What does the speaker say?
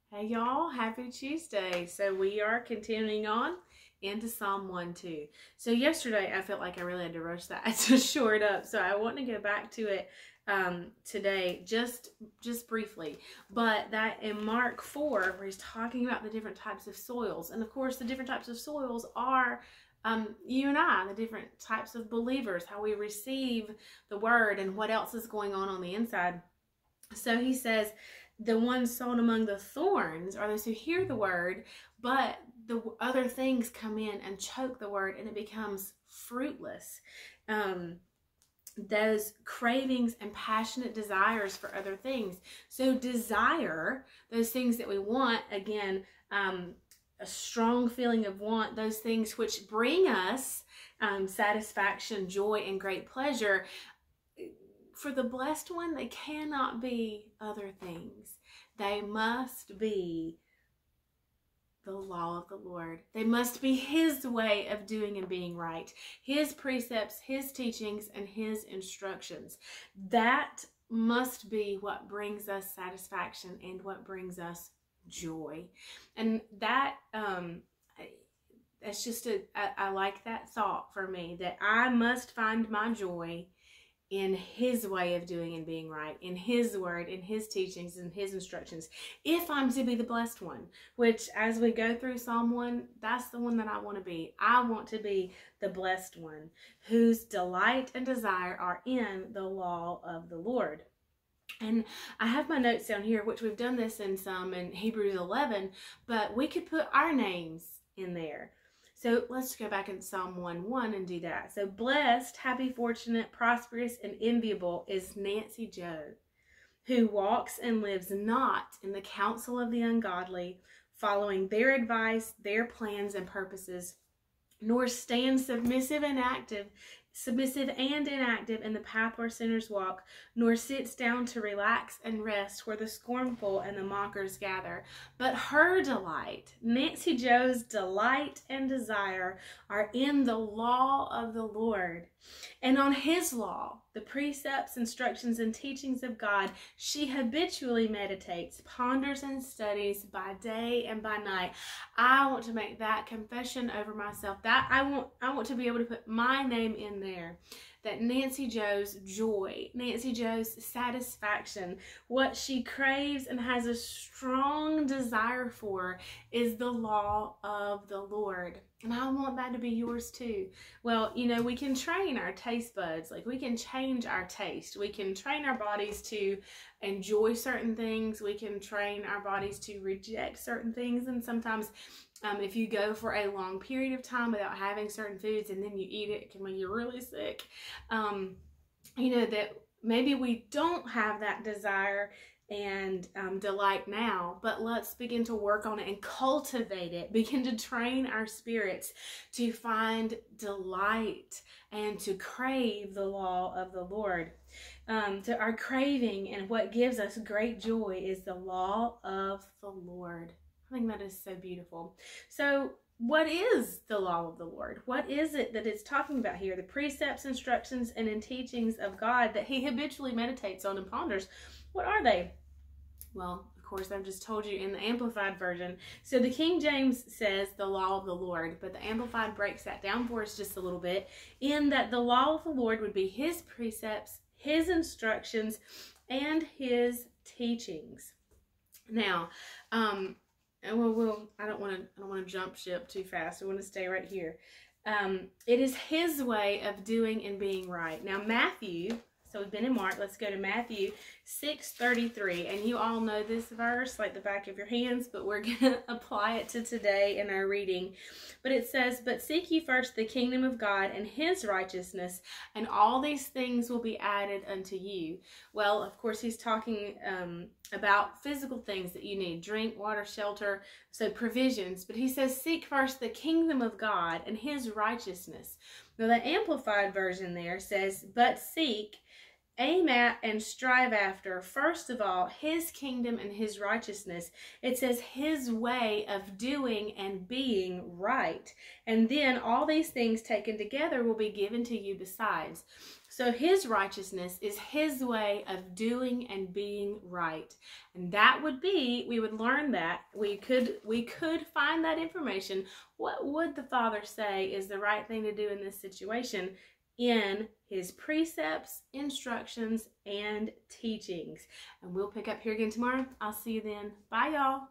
Hey y'all, happy Tuesday. So we are continuing on into Psalm 1:2. So yesterday I felt like I really had to rush that to short up. So I want to go back to it today just briefly. But that in Mark 4, where he's talking about the different types of soils. And of course the different types of soils are you and I, the different types of believers, how we receive the word and what else is going on the inside. So he says, the ones sown among the thorns are those who hear the word, but the other things come in and choke the word and it becomes fruitless. Those cravings and passionate desires for other things. So desire, those things that we want, again, a strong feeling of want, those things which bring us satisfaction, joy, and great pleasure. For the blessed one, they cannot be other things. They must be the law of the Lord. They must be His way of doing and being right. His precepts, His teachings, and His instructions. That must be what brings us satisfaction and what brings us joy. And that, that's just I like that thought for me, that I must find my joy in His way of doing and being right, in His word, in His teachings, and His instructions, if I'm to be the blessed one, which as we go through Psalm 1, that's the one that I want to be. I want to be the blessed one, whose delight and desire are in the law of the Lord. And I have my notes down here, which we've done this in some in Hebrews 11, but we could put our names in there. So let's go back in Psalm 1:1 and do that. So blessed, happy, fortunate, prosperous, and enviable is Nancy Joe, who walks and lives not in the counsel of the ungodly, following their advice, their plans and purposes, nor stands submissive and inactive in the path where sinners walk, nor sits down to relax and rest where the scornful and the mockers gather. But her delight, Nancy Joe's delight and desire, are in the law of the Lord. And on His law, the precepts, instructions, and teachings of God, she habitually meditates, ponders, and studies by day and by night. I want to make that confession over myself. That I want to be able to put my name in there. That Nancy Joe's joy, Nancy Joe's satisfaction, what she craves and has a strong desire for is the law of the Lord. And I want that to be yours too. Well, you know, we can train our taste buds. Like, we can change our taste. We can train our bodies to enjoy certain things. We can train our bodies to reject certain things. And sometimes if you go for a long period of time without having certain foods and then you eat it, it can make you really sick. You know, that maybe we don't have that desire and delight now, but let's begin to work on it and cultivate it. Begin to train our spirits to find delight and to crave the law of the Lord. To our craving, and what gives us great joy is the law of the Lord. I think that is so beautiful. So what is the law of the Lord? What is it that it's talking about here? The precepts, instructions, and teachings of God that He habitually meditates on and ponders. What are they? Well, of course, I've just told you in the Amplified version. So the King James says the law of the Lord, but the Amplified breaks that down for us just a little bit, in that the law of the Lord would be His precepts, His instructions, and His teachings. Now, I don't want to jump ship too fast. I want to stay right here. It is His way of doing and being right. Now, Matthew, so we've been in Mark. Let's go to Matthew 6:33. And you all know this verse like the back of your hands, but we're going to apply it to today in our reading. But it says, "But seek ye first the kingdom of God and His righteousness, and all these things will be added unto you." Well, of course, He's talking about physical things that you need: drink, water, shelter, so provisions. But He says, seek first the kingdom of God and His righteousness. Now, the Amplified version there says, "But seek, aim at, and strive after, first of all, His kingdom and His righteousness." It says His way of doing and being right. And then all these things taken together will be given to you besides. So his righteousness is his way of doing and being right. And that would be, we would learn that. We could find that information. What would the Father say is the right thing to do in this situation? In his precepts, instructions, and teachings. And we'll pick up here again tomorrow. I'll see you then. Bye, y'all.